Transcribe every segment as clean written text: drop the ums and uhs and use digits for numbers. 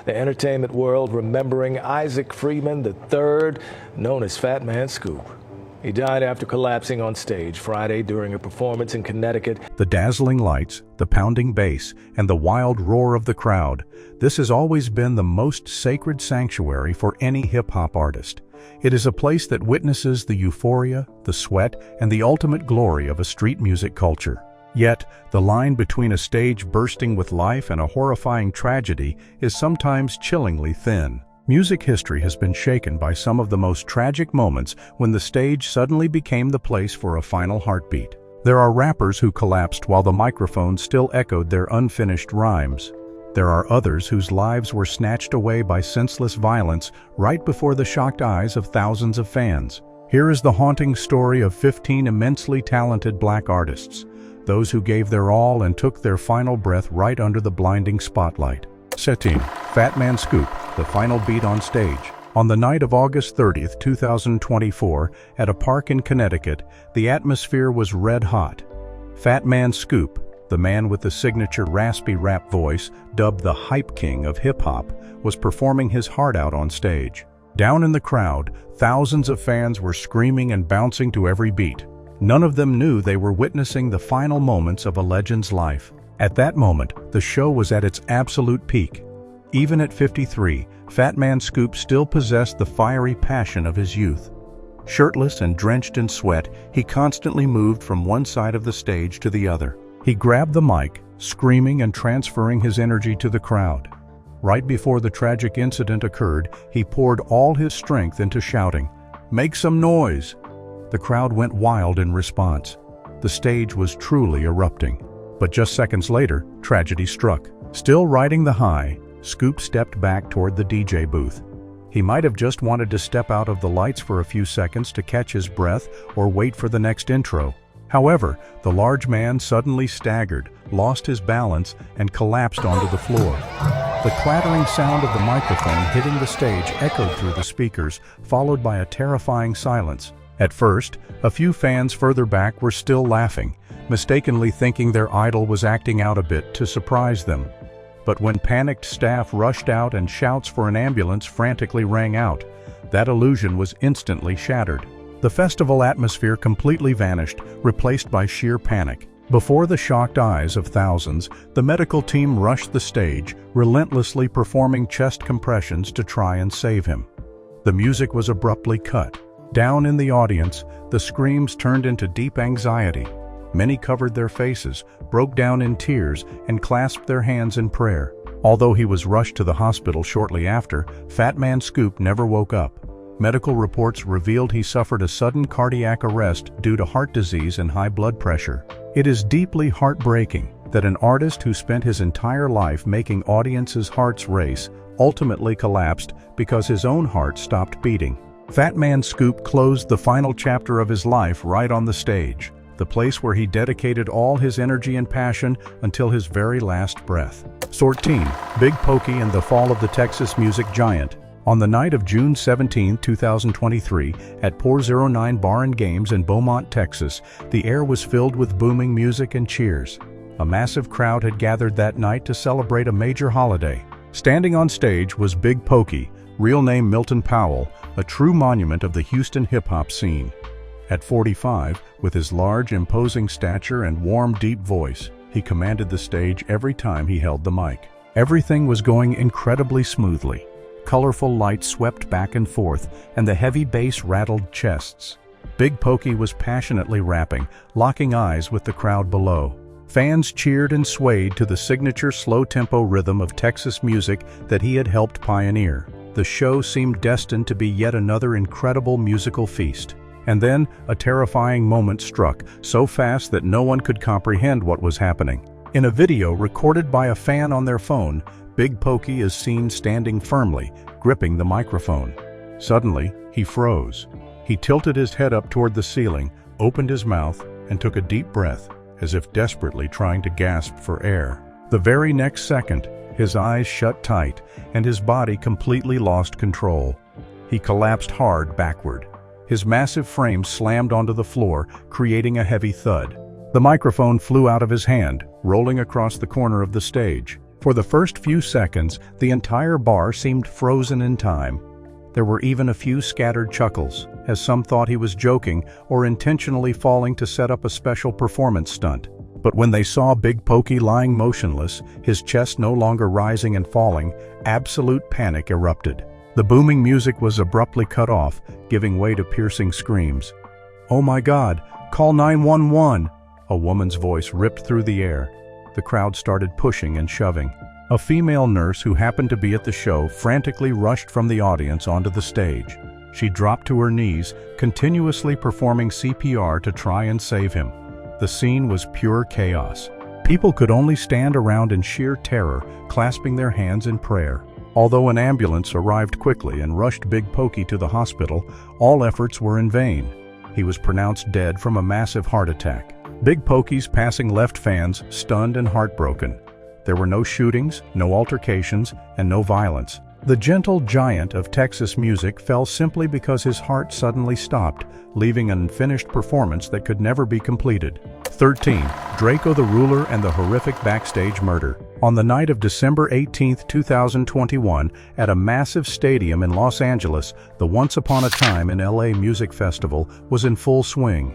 The entertainment world remembering Isaac Freeman III, known as Fat Man Scoop. He died after collapsing on stage Friday during a performance in Connecticut. The dazzling lights, the pounding bass, and the wild roar of the crowd. This has always been the most sacred sanctuary for any hip-hop artist. It is a place that witnesses the euphoria, the sweat, and the ultimate glory of a street music culture. Yet, the line between a stage bursting with life and a horrifying tragedy is sometimes chillingly thin. Music history has been shaken by some of the most tragic moments when the stage suddenly became the place for a final heartbeat. There are rappers who collapsed while the microphone still echoed their unfinished rhymes. There are others whose lives were snatched away by senseless violence right before the shocked eyes of thousands of fans. Here is the haunting story of 15 immensely talented black artists, those who gave their all and took their final breath right under the blinding spotlight. Setting, Fat Man Scoop, the final beat on stage. On the night of August 30th, 2024, at a park in Connecticut, the atmosphere was red hot. Fat Man Scoop, the man with the signature raspy rap voice, dubbed the Hype King of hip-hop, was performing his heart out on stage. Down in the crowd, thousands of fans were screaming and bouncing to every beat. None of them knew they were witnessing the final moments of a legend's life. At that moment, the show was at its absolute peak. Even at 53, Fat Man Scoop still possessed the fiery passion of his youth. Shirtless and drenched in sweat, he constantly moved from one side of the stage to the other. He grabbed the mic, screaming and transferring his energy to the crowd. Right before the tragic incident occurred, he poured all his strength into shouting, "Make some noise!" The crowd went wild in response. The stage was truly erupting. But just seconds later, tragedy struck. Still riding the high, Scoop stepped back toward the DJ booth. He might have just wanted to step out of the lights for a few seconds to catch his breath or wait for the next intro. However, the large man suddenly staggered, lost his balance, and collapsed onto the floor. The clattering sound of the microphone hitting the stage echoed through the speakers, followed by a terrifying silence. At first, a few fans further back were still laughing, mistakenly thinking their idol was acting out a bit to surprise them. But when panicked staff rushed out and shouts for an ambulance frantically rang out, that illusion was instantly shattered. The festival atmosphere completely vanished, replaced by sheer panic. Before the shocked eyes of thousands, the medical team rushed the stage, relentlessly performing chest compressions to try and save him. The music was abruptly cut. Down in the audience, the screams turned into deep anxiety. Many covered their faces, broke down in tears, and clasped their hands in prayer. Although he was rushed to the hospital shortly after, Fat Man Scoop never woke up. Medical reports revealed he suffered a sudden cardiac arrest due to heart disease and high blood pressure. It is deeply heartbreaking that an artist who spent his entire life making audiences' hearts race ultimately collapsed because his own heart stopped beating. Fat Man Scoop closed the final chapter of his life right on the stage, the place where he dedicated all his energy and passion until his very last breath. 14. Big Pokey and the Fall of the Texas Music Giant. On the night of June 17, 2023, at Pour 09 Bar and Games in Beaumont, Texas, the air was filled with booming music and cheers. A massive crowd had gathered that night to celebrate a major holiday. Standing on stage was Big Pokey, real name Milton Powell, a true monument of the Houston hip-hop scene. At 45, with his large, imposing stature and warm, deep voice, he commanded the stage every time he held the mic. Everything was going incredibly smoothly. Colorful lights swept back and forth, and the heavy bass rattled chests. Big Pokey was passionately rapping, locking eyes with the crowd below. Fans cheered and swayed to the signature slow-tempo rhythm of Texas music that he had helped pioneer. The show seemed destined to be yet another incredible musical feast. And then, a terrifying moment struck, so fast that no one could comprehend what was happening. In a video recorded by a fan on their phone, Big Pokey is seen standing firmly, gripping the microphone. Suddenly, he froze. He tilted his head up toward the ceiling, opened his mouth, and took a deep breath, as if desperately trying to gasp for air. The very next second, his eyes shut tight, and his body completely lost control. He collapsed hard backward. His massive frame slammed onto the floor, creating a heavy thud. The microphone flew out of his hand, rolling across the corner of the stage. For the first few seconds, the entire bar seemed frozen in time. There were even a few scattered chuckles, as some thought he was joking or intentionally falling to set up a special performance stunt. But when they saw Big Pokey lying motionless, his chest no longer rising and falling, absolute panic erupted. The booming music was abruptly cut off, giving way to piercing screams. "Oh my God, call 911!" A woman's voice ripped through the air. The crowd started pushing and shoving. A female nurse who happened to be at the show frantically rushed from the audience onto the stage. She dropped to her knees, continuously performing CPR to try and save him. The scene was pure chaos. People could only stand around in sheer terror, clasping their hands in prayer. Although an ambulance arrived quickly and rushed Big Pokey to the hospital, all efforts were in vain. He was pronounced dead from a massive heart attack. Big Pokey's passing left fans stunned and heartbroken. There were no shootings, no altercations, and no violence. The gentle giant of Texas music fell simply because his heart suddenly stopped, leaving an unfinished performance that could never be completed. 13. Draco the Ruler and the Horrific Backstage Murder. On the night of December 18, 2021, at a massive stadium in Los Angeles, the Once Upon a Time in LA Music Festival was in full swing.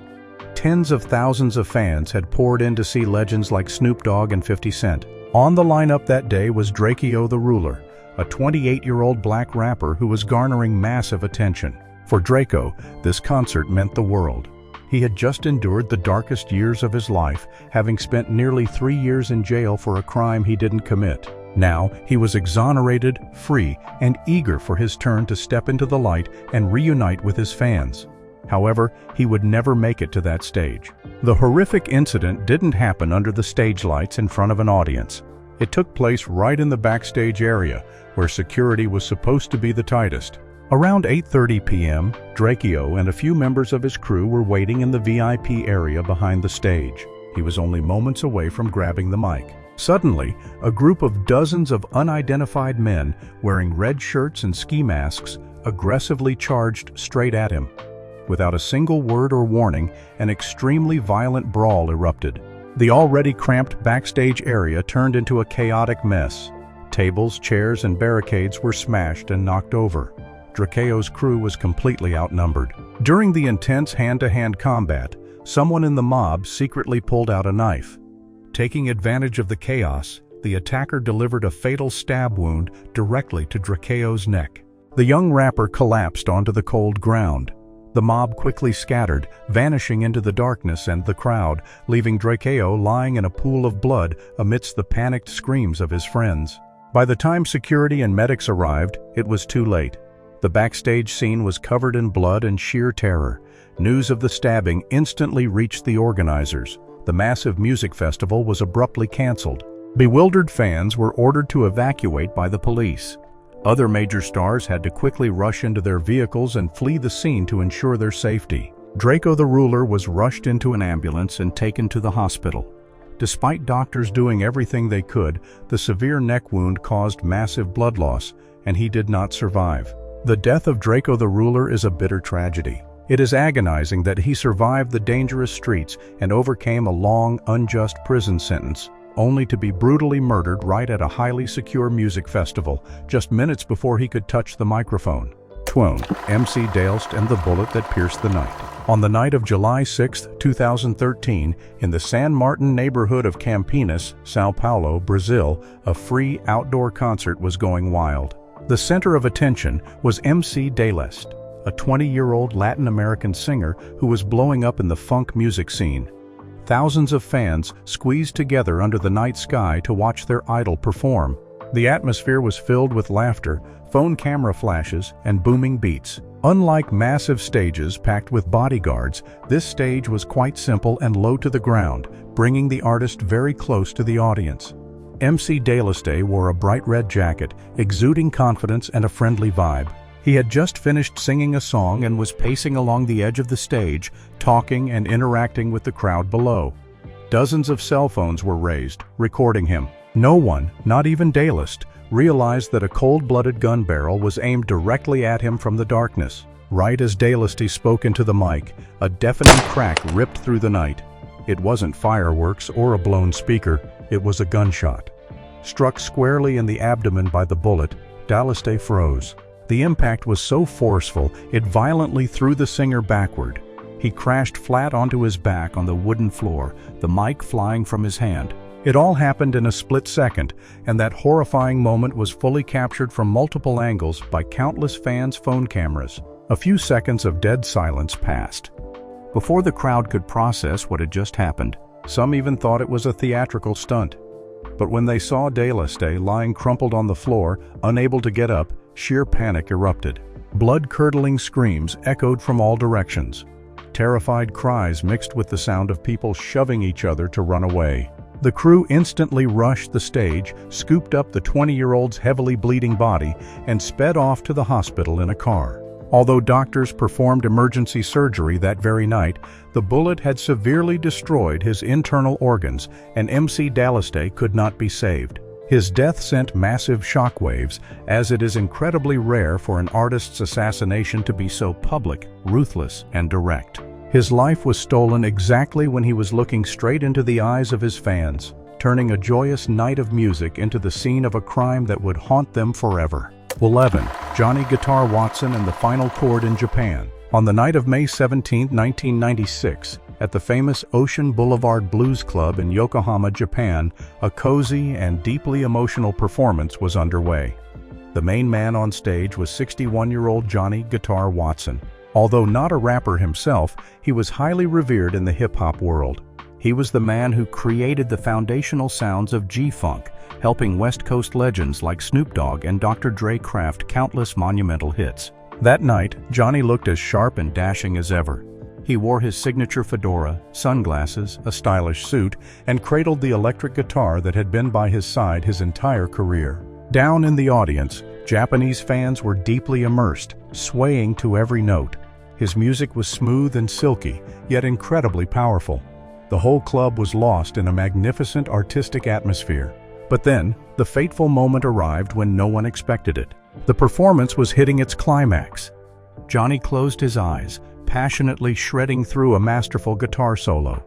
Tens of thousands of fans had poured in to see legends like Snoop Dogg and 50 Cent. On the lineup that day was Draco the Ruler, a 28-year-old black rapper who was garnering massive attention. For Draco, this concert meant the world. He had just endured the darkest years of his life, having spent nearly 3 years in jail for a crime he didn't commit. Now, he was exonerated, free, and eager for his turn to step into the light and reunite with his fans. However, he would never make it to that stage. The horrific incident didn't happen under the stage lights in front of an audience. It took place right in the backstage area, where security was supposed to be the tightest. Around 8:30 p.m., Draco and a few members of his crew were waiting in the VIP area behind the stage. He was only moments away from grabbing the mic. Suddenly, a group of dozens of unidentified men wearing red shirts and ski masks aggressively charged straight at him. Without a single word or warning, an extremely violent brawl erupted. The already cramped backstage area turned into a chaotic mess. Tables, chairs, and barricades were smashed and knocked over. Draco's crew was completely outnumbered. During the intense hand-to-hand combat, someone in the mob secretly pulled out a knife. Taking advantage of the chaos, the attacker delivered a fatal stab wound directly to Draco's neck. The young rapper collapsed onto the cold ground. The mob quickly scattered, vanishing into the darkness and the crowd, leaving Draco lying in a pool of blood amidst the panicked screams of his friends. By the time security and medics arrived, it was too late. The backstage scene was covered in blood and sheer terror. News of the stabbing instantly reached the organizers. The massive music festival was abruptly canceled. Bewildered fans were ordered to evacuate by the police. Other major stars had to quickly rush into their vehicles and flee the scene to ensure their safety. Draco the Ruler was rushed into an ambulance and taken to the hospital. Despite doctors doing everything they could, the severe neck wound caused massive blood loss, and he did not survive. The death of Draco the Ruler is a bitter tragedy. It is agonizing that he survived the dangerous streets and overcame a long, unjust prison sentence, only to be brutally murdered right at a highly secure music festival, just minutes before he could touch the microphone. 12. MC Dazzling and the Bullet That Pierced the Night. On the night of July 6, 2013, in the San Martin neighborhood of Campinas, Sao Paulo, Brazil, a free outdoor concert was going wild. The center of attention was MC Dazzling, a 20-year-old Latin American singer who was blowing up in the funk music scene. Thousands of fans squeezed together under the night sky to watch their idol perform. The atmosphere was filled with laughter, phone camera flashes, and booming beats. Unlike massive stages packed with bodyguards, this stage was quite simple and low to the ground, bringing the artist very close to the audience. MC Dazzling wore a bright red jacket, exuding confidence and a friendly vibe. He had just finished singing a song and was pacing along the edge of the stage, talking and interacting with the crowd below. Dozens of cell phones were raised, recording him. No one, not even Dazzling, realized that a cold-blooded gun barrel was aimed directly at him from the darkness. Right as Dazzling spoke into the mic, a deafening crack ripped through the night. It wasn't fireworks or a blown speaker, it was a gunshot. Struck squarely in the abdomen by the bullet, Dallaste froze. The impact was so forceful, it violently threw the singer backward. He crashed flat onto his back on the wooden floor, the mic flying from his hand. It all happened in a split second, and that horrifying moment was fully captured from multiple angles by countless fans' phone cameras. A few seconds of dead silence passed. Before the crowd could process what had just happened, some even thought it was a theatrical stunt. But when they saw Dallaste lying crumpled on the floor, unable to get up, sheer panic erupted. Blood-curdling screams echoed from all directions. Terrified cries mixed with the sound of people shoving each other to run away. The crew instantly rushed the stage, scooped up the 20-year-old's heavily bleeding body, and sped off to the hospital in a car. Although doctors performed emergency surgery that very night, the bullet had severely destroyed his internal organs, and MC Dallaste could not be saved. His death sent massive shockwaves, as it is incredibly rare for an artist's assassination to be so public, ruthless, and direct. His life was stolen exactly when he was looking straight into the eyes of his fans, turning a joyous night of music into the scene of a crime that would haunt them forever. 11. Johnny Guitar Watson and the Final Chord in Japan. On the night of May 17, 1996, at the famous Ocean Boulevard Blues Club in Yokohama, Japan, a cozy and deeply emotional performance was underway. The main man on stage was 61-year-old Johnny Guitar Watson. Although not a rapper himself, he was highly revered in the hip-hop world. He was the man who created the foundational sounds of G-Funk, helping West Coast legends like Snoop Dogg and Dr. Dre craft countless monumental hits. That night, Johnny looked as sharp and dashing as ever. He wore his signature fedora, sunglasses, a stylish suit, and cradled the electric guitar that had been by his side his entire career. Down in the audience, Japanese fans were deeply immersed, swaying to every note. His music was smooth and silky, yet incredibly powerful. The whole club was lost in a magnificent artistic atmosphere. But then, the fateful moment arrived when no one expected it. The performance was hitting its climax. Johnny closed his eyes, passionately shredding through a masterful guitar solo.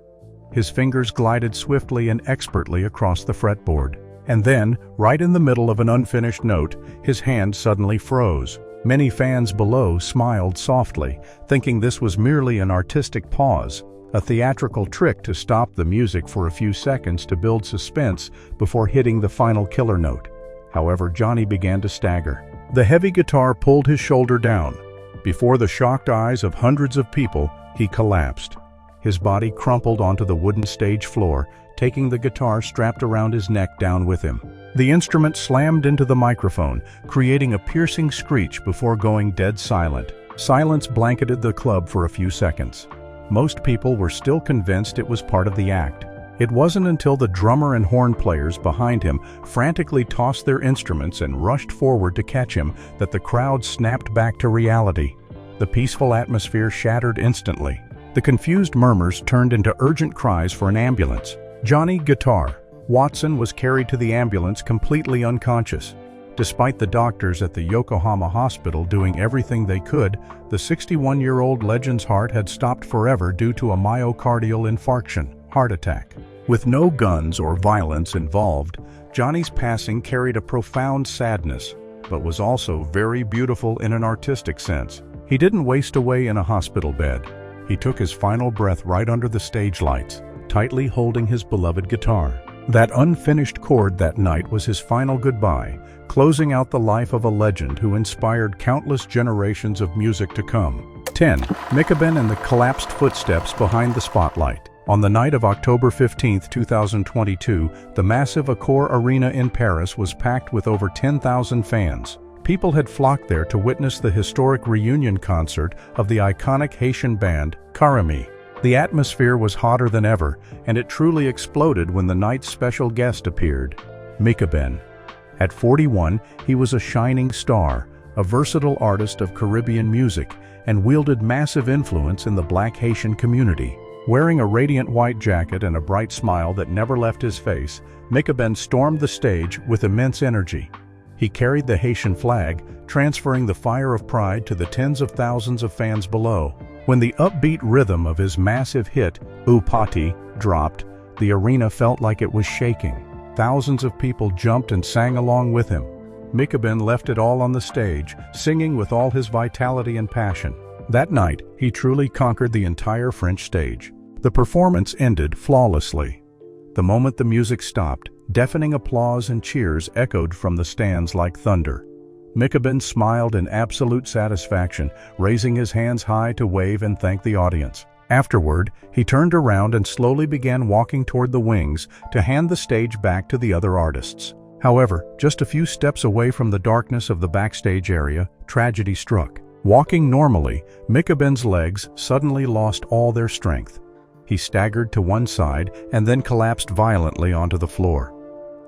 His fingers glided swiftly and expertly across the fretboard. And then, right in the middle of an unfinished note, his hand suddenly froze. Many fans below smiled softly, thinking this was merely an artistic pause, a theatrical trick to stop the music for a few seconds to build suspense before hitting the final killer note. However, Johnny began to stagger. The heavy guitar pulled his shoulder down. Before the shocked eyes of hundreds of people, he collapsed. His body crumpled onto the wooden stage floor, taking the guitar strapped around his neck down with him. The instrument slammed into the microphone, creating a piercing screech before going dead silent. Silence blanketed the club for a few seconds. Most people were still convinced it was part of the act. It wasn't until the drummer and horn players behind him frantically tossed their instruments and rushed forward to catch him that the crowd snapped back to reality. The peaceful atmosphere shattered instantly. The confused murmurs turned into urgent cries for an ambulance. Johnny Guitar Watson was carried to the ambulance completely unconscious. Despite the doctors at the Yokohama hospital doing everything they could, the 61-year-old legend's heart had stopped forever due to a myocardial infarction, heart attack. With no guns or violence involved, Johnny's passing carried a profound sadness, but was also very beautiful in an artistic sense. He didn't waste away in a hospital bed. He took his final breath right under the stage lights, tightly holding his beloved guitar. That unfinished chord that night was his final goodbye, closing out the life of a legend who inspired countless generations of music to come. 10. Mikaben and the collapsed footsteps behind the spotlight. On the night of October 15, 2022, the massive Accor Arena in Paris was packed with over 10,000 fans. People had flocked there to witness the historic reunion concert of the iconic Haitian band, Karami. The atmosphere was hotter than ever, and it truly exploded when the night's special guest appeared, Mikaben. At 41, he was a shining star, a versatile artist of Caribbean music, and wielded massive influence in the Black Haitian community. Wearing a radiant white jacket and a bright smile that never left his face, Mikaben stormed the stage with immense energy. He carried the Haitian flag, transferring the fire of pride to the tens of thousands of fans below. When the upbeat rhythm of his massive hit, Upati, dropped, the arena felt like it was shaking. thousands of people jumped and sang along with him. Mikabin left it all on the stage, singing with all his vitality and passion. That night, he truly conquered the entire French stage. The performance ended flawlessly. The moment the music stopped, deafening applause and cheers echoed from the stands like thunder. Mikabin smiled in absolute satisfaction, raising his hands high to wave and thank the audience. Afterward, he turned around and slowly began walking toward the wings to hand the stage back to the other artists. However, just a few steps away from the darkness of the backstage area, tragedy struck. Walking normally, Mikabin's legs suddenly lost all their strength. He staggered to one side and then collapsed violently onto the floor.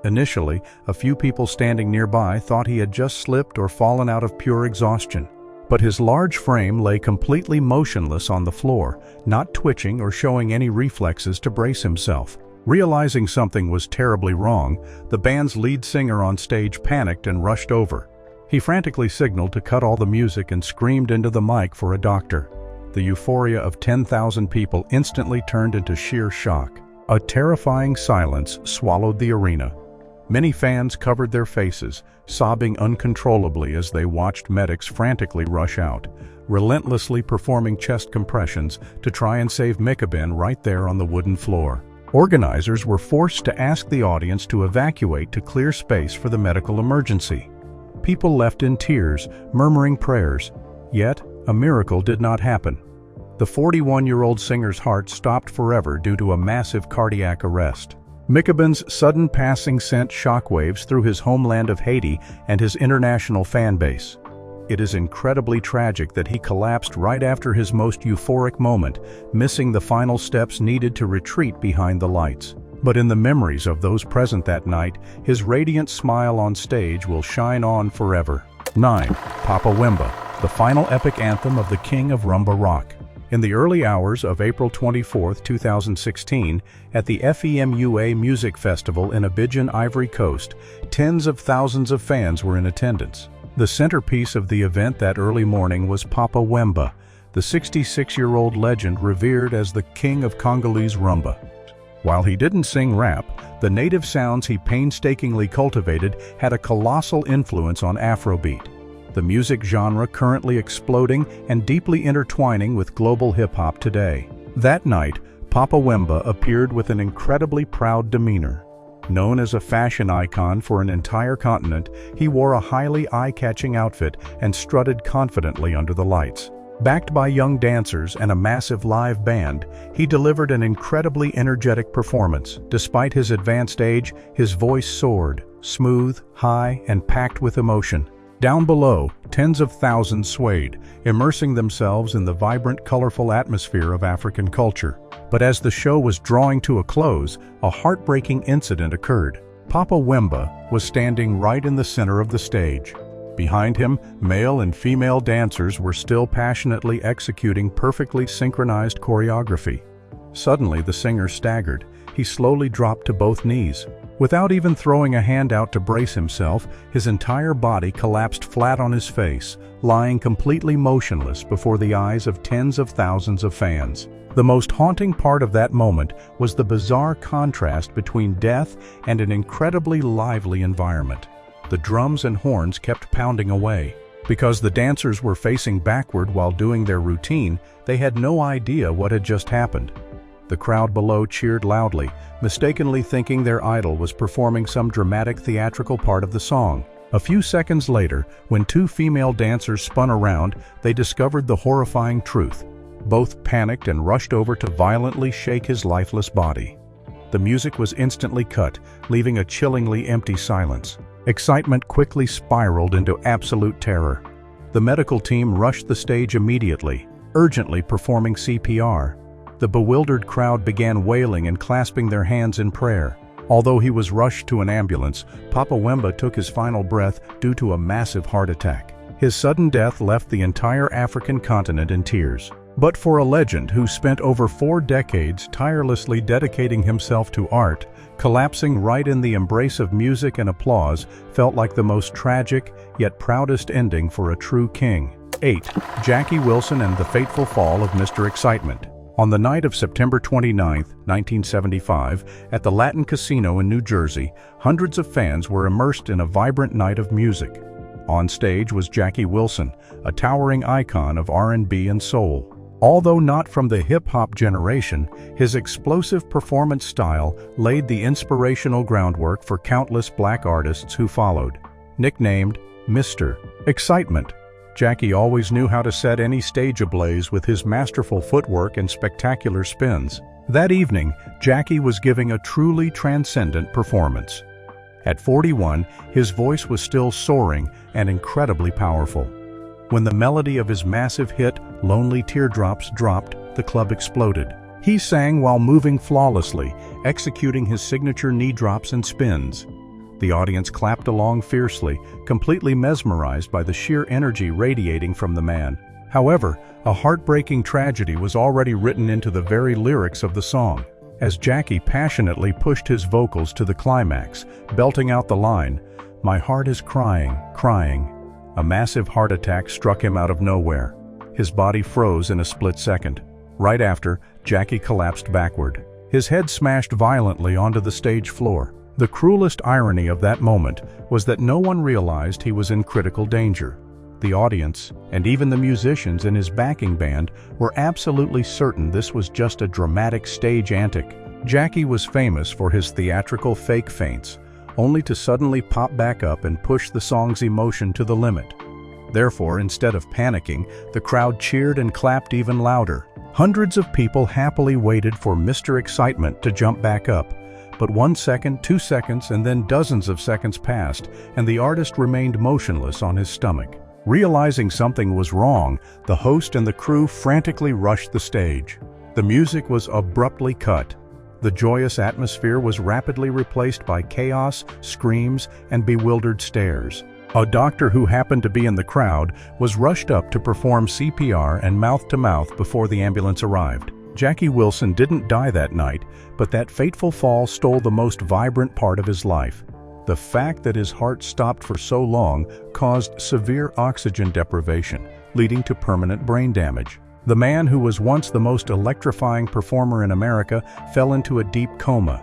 Initially, a few people standing nearby thought he had just slipped or fallen out of pure exhaustion. But his large frame lay completely motionless on the floor, not twitching or showing any reflexes to brace himself. Realizing something was terribly wrong, the band's lead singer on stage panicked and rushed over. He frantically signaled to cut all the music and screamed into the mic for a doctor. The euphoria of 10,000 people instantly turned into sheer shock. A terrifying silence swallowed the arena. Many fans covered their faces, sobbing uncontrollably as they watched medics frantically rush out, relentlessly performing chest compressions to try and save Mikabin right there on the wooden floor. Organizers were forced to ask the audience to evacuate to clear space for the medical emergency. People left in tears, murmuring prayers. Yet, a miracle did not happen. The 41-year-old singer's heart stopped forever due to a massive cardiac arrest. Mikabin's sudden passing sent shockwaves through his homeland of Haiti and his international fan base. It is incredibly tragic that he collapsed right after his most euphoric moment, missing the final steps needed to retreat behind the lights. But in the memories of those present that night, his radiant smile on stage will shine on forever. 9. Papa Wemba, the final epic anthem of the King of Rumba Rock. In the early hours of April 24, 2016, at the FEMUA Music Festival in Abidjan, Ivory Coast, tens of thousands of fans were in attendance. The centerpiece of the event that early morning was Papa Wemba, the 66-year-old legend revered as the King of Congolese Rumba. While he didn't sing rap, the native sounds he painstakingly cultivated had a colossal influence on Afrobeat, the music genre currently exploding and deeply intertwining with global hip-hop today. That night, Papa Wemba appeared with an incredibly proud demeanor. Known as a fashion icon for an entire continent, he wore a highly eye-catching outfit and strutted confidently under the lights. Backed by young dancers and a massive live band, he delivered an incredibly energetic performance. Despite his advanced age, his voice soared, smooth, high, and packed with emotion. Down below, tens of thousands swayed, immersing themselves in the vibrant, colorful atmosphere of African culture. But as the show was drawing to a close, a heartbreaking incident occurred. Papa Wemba was standing right in the center of the stage. Behind him, male and female dancers were still passionately executing perfectly synchronized choreography. Suddenly, the singer staggered. He slowly dropped to both knees. Without even throwing a hand out to brace himself, his entire body collapsed flat on his face, lying completely motionless before the eyes of tens of thousands of fans. The most haunting part of that moment was the bizarre contrast between death and an incredibly lively environment. The drums and horns kept pounding away. Because the dancers were facing backward while doing their routine, they had no idea what had just happened. The crowd below cheered loudly, mistakenly thinking their idol was performing some dramatic theatrical part of the song. A few seconds later, when two female dancers spun around, they discovered the horrifying truth. Both panicked and rushed over to violently shake his lifeless body. The music was instantly cut, leaving a chillingly empty silence. Excitement quickly spiraled into absolute terror. The medical team rushed the stage immediately, urgently performing CPR. The bewildered crowd began wailing and clasping their hands in prayer. Although he was rushed to an ambulance, Papa Wemba took his final breath due to a massive heart attack. His sudden death left the entire African continent in tears. But for a legend who spent over 4 decades tirelessly dedicating himself to art, collapsing right in the embrace of music and applause felt like the most tragic yet proudest ending for a true king. 8. Jackie Wilson and the Fateful Fall of Mr. Excitement. On the night of September 29, 1975, at the Latin Casino in New Jersey, hundreds of fans were immersed in a vibrant night of music. On stage was Jackie Wilson, a towering icon of R&B and soul. Although not from the hip-hop generation, his explosive performance style laid the inspirational groundwork for countless black artists who followed. Nicknamed Mr. Excitement, Jackie always knew how to set any stage ablaze with his masterful footwork and spectacular spins. That evening, Jackie was giving a truly transcendent performance. At 41, his voice was still soaring and incredibly powerful. When the melody of his massive hit, Lonely Teardrops, dropped, the club exploded. He sang while moving flawlessly, executing his signature knee drops and spins. The audience clapped along fiercely, completely mesmerized by the sheer energy radiating from the man. However, a heartbreaking tragedy was already written into the very lyrics of the song. As Jackie passionately pushed his vocals to the climax, belting out the line, "My heart is crying, crying," a massive heart attack struck him out of nowhere. His body froze in a split second. Right after, Jackie collapsed backward. His head smashed violently onto the stage floor. The cruelest irony of that moment was that no one realized he was in critical danger. The audience, and even the musicians in his backing band, were absolutely certain this was just a dramatic stage antic. Jackie was famous for his theatrical fake faints, only to suddenly pop back up and push the song's emotion to the limit. Therefore, instead of panicking, the crowd cheered and clapped even louder. Hundreds of people happily waited for Mr. Excitement to jump back up. But 1 second, 2 seconds, and then dozens of seconds passed, and the artist remained motionless on his stomach. Realizing something was wrong, the host and the crew frantically rushed the stage. The music was abruptly cut. The joyous atmosphere was rapidly replaced by chaos, screams, and bewildered stares. A doctor who happened to be in the crowd was rushed up to perform CPR and mouth-to-mouth before the ambulance arrived. Jackie Wilson didn't die that night, but that fateful fall stole the most vibrant part of his life. The fact that his heart stopped for so long caused severe oxygen deprivation, leading to permanent brain damage. The man who was once the most electrifying performer in America fell into a deep coma.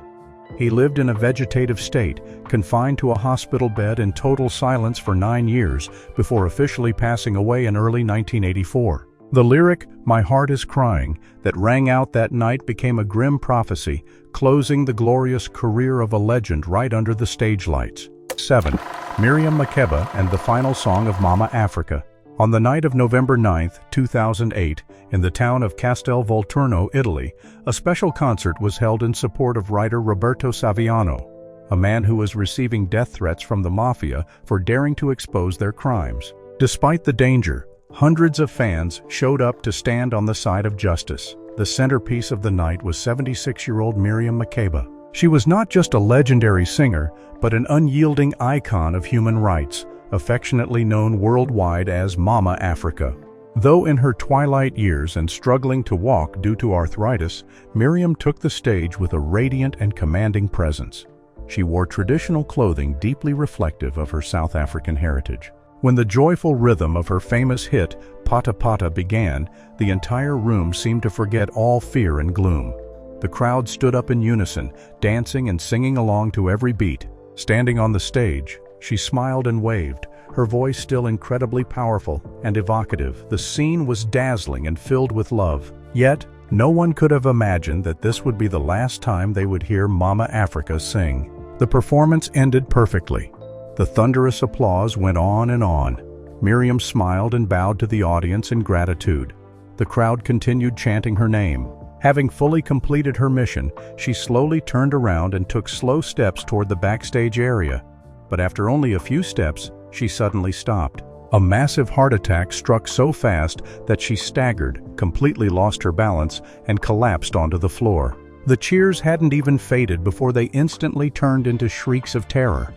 He lived in a vegetative state, confined to a hospital bed in total silence for 9 years before officially passing away in early 1984. The lyric, "My heart is crying," that rang out that night became a grim prophecy, closing the glorious career of a legend right under the stage lights. 7. Miriam Makeba and the final song of Mama Africa. On the night of November 9, 2008, in the town of Castel Volturno, Italy, a special concert was held in support of writer Roberto Saviano, a man who was receiving death threats from the mafia for daring to expose their crimes. Despite the danger, hundreds of fans showed up to stand on the side of justice. The centerpiece of the night was 76-year-old Miriam Makeba. She was not just a legendary singer, but an unyielding icon of human rights, affectionately known worldwide as Mama Africa. Though in her twilight years and struggling to walk due to arthritis, Miriam took the stage with a radiant and commanding presence. She wore traditional clothing deeply reflective of her South African heritage. When the joyful rhythm of her famous hit, Pata Pata, began, the entire room seemed to forget all fear and gloom. The crowd stood up in unison, dancing and singing along to every beat. Standing on the stage, she smiled and waved, her voice still incredibly powerful and evocative. The scene was dazzling and filled with love. Yet, no one could have imagined that this would be the last time they would hear Mama Africa sing. The performance ended perfectly. The thunderous applause went on and on. Miriam smiled and bowed to the audience in gratitude. The crowd continued chanting her name. Having fully completed her mission, she slowly turned around and took slow steps toward the backstage area. But after only a few steps, she suddenly stopped. A massive heart attack struck so fast that she staggered, completely lost her balance, and collapsed onto the floor. The cheers hadn't even faded before they instantly turned into shrieks of terror.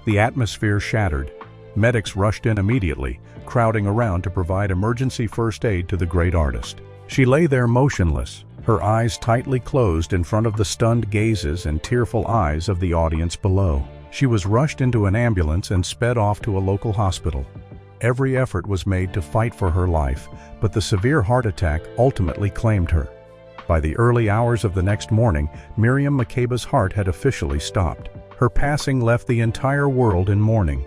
The atmosphere shattered. Medics rushed in immediately, crowding around to provide emergency first aid to the great artist. She lay there motionless, her eyes tightly closed in front of the stunned gazes and tearful eyes of the audience below. She was rushed into an ambulance and sped off to a local hospital. Every effort was made to fight for her life, but the severe heart attack ultimately claimed her. By the early hours of the next morning, Miriam Makeba's heart had officially stopped. Her passing left the entire world in mourning.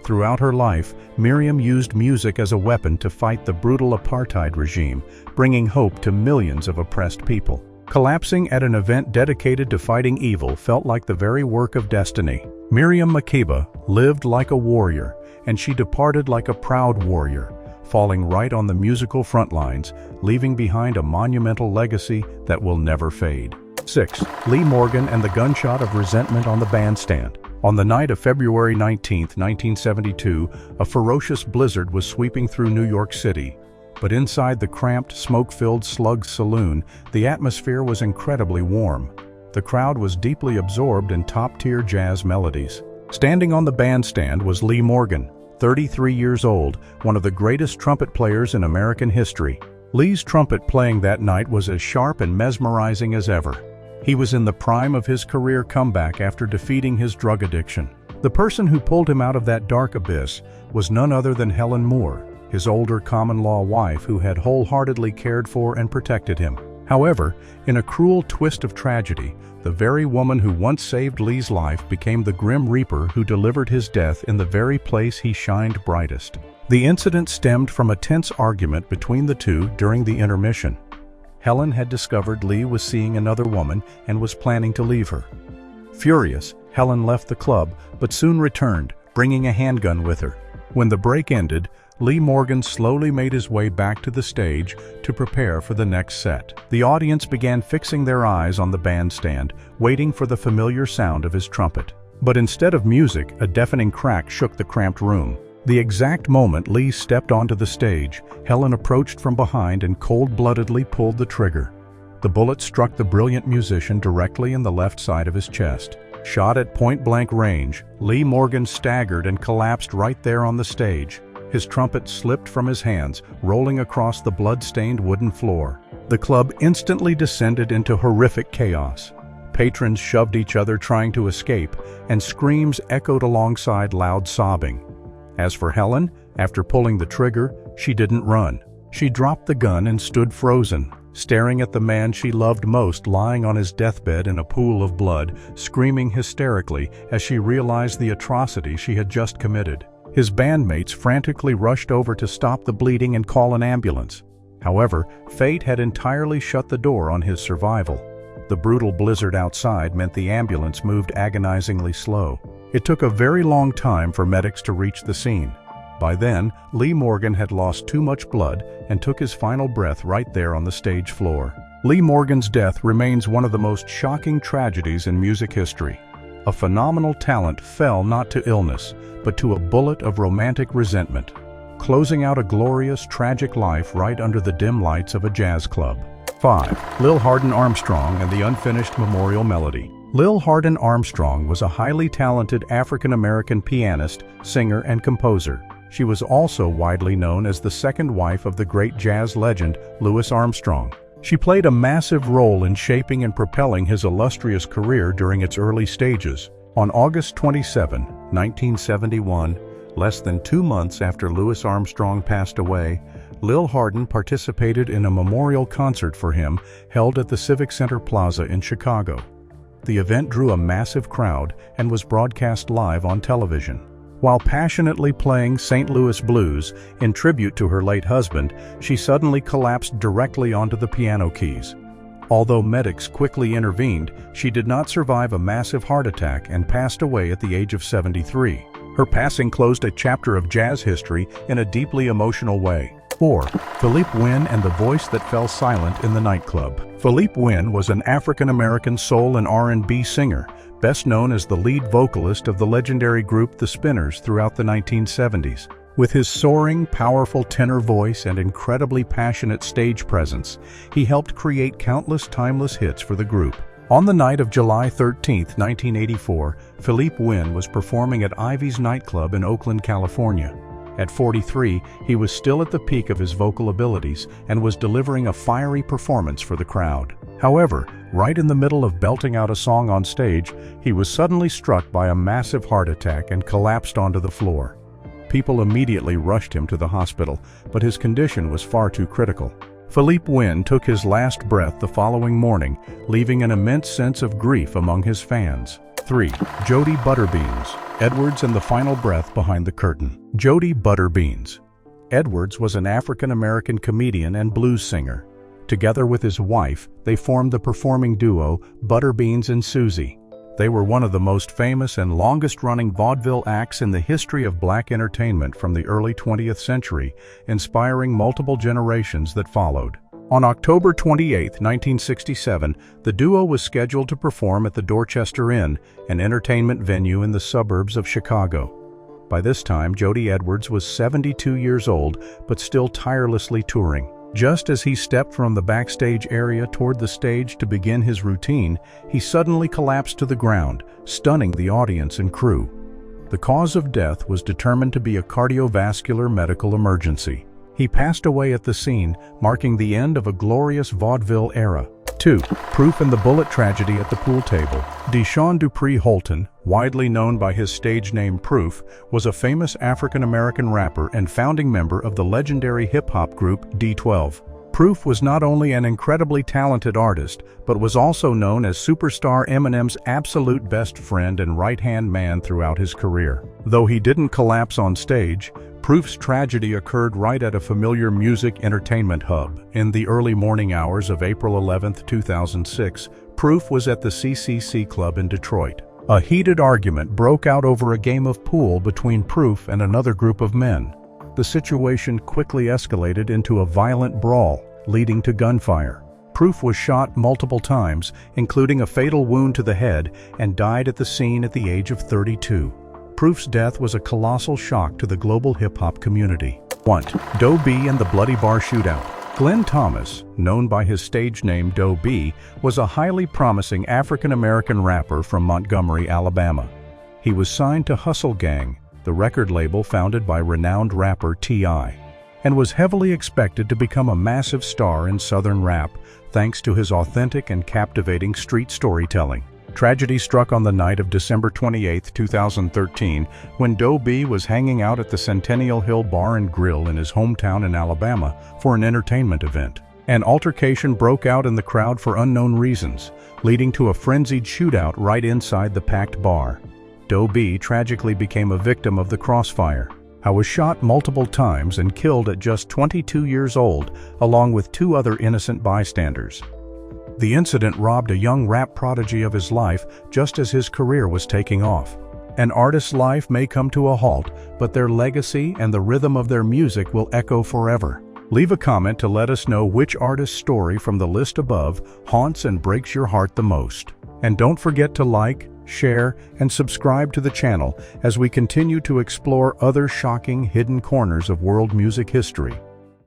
Throughout her life, Miriam used music as a weapon to fight the brutal apartheid regime, bringing hope to millions of oppressed people. Collapsing at an event dedicated to fighting evil felt like the very work of destiny. Miriam Makeba lived like a warrior, and she departed like a proud warrior, falling right on the musical front lines, leaving behind a monumental legacy that will never fade. 6. Lee Morgan and the gunshot of resentment on the bandstand. On the night of February 19, 1972, a ferocious blizzard was sweeping through New York City. But inside the cramped, smoke-filled Slug's saloon, the atmosphere was incredibly warm. The crowd was deeply absorbed in top-tier jazz melodies. Standing on the bandstand was Lee Morgan, 33 years old, one of the greatest trumpet players in American history. Lee's trumpet playing that night was as sharp and mesmerizing as ever. He was in the prime of his career comeback after defeating his drug addiction. The person who pulled him out of that dark abyss was none other than Helen Moore, his older common-law wife who had wholeheartedly cared for and protected him. However, in a cruel twist of tragedy, the very woman who once saved Lee's life became the Grim Reaper who delivered his death in the very place he shined brightest. The incident stemmed from a tense argument between the two during the intermission. Helen had discovered Lee was seeing another woman and was planning to leave her. Furious, Helen left the club, but soon returned, bringing a handgun with her. When the break ended, Lee Morgan slowly made his way back to the stage to prepare for the next set. The audience began fixing their eyes on the bandstand, waiting for the familiar sound of his trumpet. But instead of music, a deafening crack shook the cramped room. The exact moment Lee stepped onto the stage, Helen approached from behind and cold-bloodedly pulled the trigger. The bullet struck the brilliant musician directly in the left side of his chest. Shot at point-blank range, Lee Morgan staggered and collapsed right there on the stage. His trumpet slipped from his hands, rolling across the blood-stained wooden floor. The club instantly descended into horrific chaos. Patrons shoved each other trying to escape, and screams echoed alongside loud sobbing. As for Helen, after pulling the trigger, she didn't run. She dropped the gun and stood frozen, staring at the man she loved most lying on his deathbed in a pool of blood, screaming hysterically as she realized the atrocity she had just committed. His bandmates frantically rushed over to stop the bleeding and call an ambulance. However, fate had entirely shut the door on his survival. The brutal blizzard outside meant the ambulance moved agonizingly slow. It took a very long time for medics to reach the scene. By then, Lee Morgan had lost too much blood and took his final breath right there on the stage floor. Lee Morgan's death remains one of the most shocking tragedies in music history. A phenomenal talent fell not to illness, but to a bullet of romantic resentment, closing out a glorious, tragic life right under the dim lights of a jazz club. 5. Lil Hardin Armstrong and the Unfinished Memorial Melody. Lil Hardin Armstrong was a highly talented African-American pianist, singer, and composer. She was also widely known as the second wife of the great jazz legend Louis Armstrong. She played a massive role in shaping and propelling his illustrious career during its early stages. On August 27, 1971, less than 2 months after Louis Armstrong passed away, Lil Hardin participated in a memorial concert for him held at the Civic Center Plaza in Chicago. The event drew a massive crowd and was broadcast live on television. While passionately playing St. Louis blues in tribute to her late husband, she suddenly collapsed directly onto the piano keys. Although medics quickly intervened, she did not survive a massive heart attack and passed away at the age of 73. Her passing closed a chapter of jazz history in a deeply emotional way. 4. Philippe Wynne and the Voice That Fell Silent in the Nightclub. Philippe Wynne was an African-American soul and R&B singer, best known as the lead vocalist of the legendary group The Spinners throughout the 1970s. With his soaring, powerful tenor voice and incredibly passionate stage presence, he helped create countless timeless hits for the group. On the night of July 13, 1984, Philippe Wynne was performing at Ivy's nightclub in Oakland, California. At 43, he was still at the peak of his vocal abilities and was delivering a fiery performance for the crowd. However, right in the middle of belting out a song on stage, he was suddenly struck by a massive heart attack and collapsed onto the floor. People immediately rushed him to the hospital, but his condition was far too critical. Philippe Wynne took his last breath the following morning, leaving an immense sense of grief among his fans. 3. Jody Butterbeans, Edwards and the final breath behind the curtain. Jody Butterbeans. Edwards was an African-American comedian and blues singer. Together with his wife, they formed the performing duo Butterbeans and Susie. They were one of the most famous and longest-running vaudeville acts in the history of black entertainment from the early 20th century, inspiring multiple generations that followed. On October 28, 1967, the duo was scheduled to perform at the Dorchester Inn, an entertainment venue in the suburbs of Chicago. By this time, Jody Edwards was 72 years old, but still tirelessly touring. Just as he stepped from the backstage area toward the stage to begin his routine, he suddenly collapsed to the ground, stunning the audience and crew. The cause of death was determined to be a cardiovascular medical emergency. He passed away at the scene, marking the end of a glorious vaudeville era. 2. Proof and the Bullet Tragedy at the Pool Table. Deshaun Dupree Holton, widely known by his stage name Proof, was a famous African-American rapper and founding member of the legendary hip-hop group D12. Proof was not only an incredibly talented artist, but was also known as superstar Eminem's absolute best friend and right-hand man throughout his career. Though he didn't collapse on stage, Proof's tragedy occurred right at a familiar music entertainment hub. In the early morning hours of April 11, 2006, Proof was at the CCC Club in Detroit. A heated argument broke out over a game of pool between Proof and another group of men. The situation quickly escalated into a violent brawl, leading to gunfire. Proof was shot multiple times, including a fatal wound to the head, and died at the scene at the age of 32. Proof's death was a colossal shock to the global hip-hop community. 1. Doe B and the Bloody Bar Shootout. Glenn Thomas, known by his stage name Doe B, was a highly promising African-American rapper from Montgomery, Alabama. He was signed to Hustle Gang, the record label founded by renowned rapper T.I., and was heavily expected to become a massive star in Southern rap thanks to his authentic and captivating street storytelling. Tragedy struck on the night of December 28, 2013, when Doe B was hanging out at the Centennial Hill Bar and Grill in his hometown in Alabama for an entertainment event. An altercation broke out in the crowd for unknown reasons, leading to a frenzied shootout right inside the packed bar. Doe B tragically became a victim of the crossfire. He was shot multiple times and killed at just 22 years old, along with 2 other innocent bystanders. The incident robbed a young rap prodigy of his life just as his career was taking off. An artist's life may come to a halt, but their legacy and the rhythm of their music will echo forever. Leave a comment to let us know which artist's story from the list above haunts and breaks your heart the most. And don't forget to like, share, and subscribe to the channel as we continue to explore other shocking hidden corners of world music history.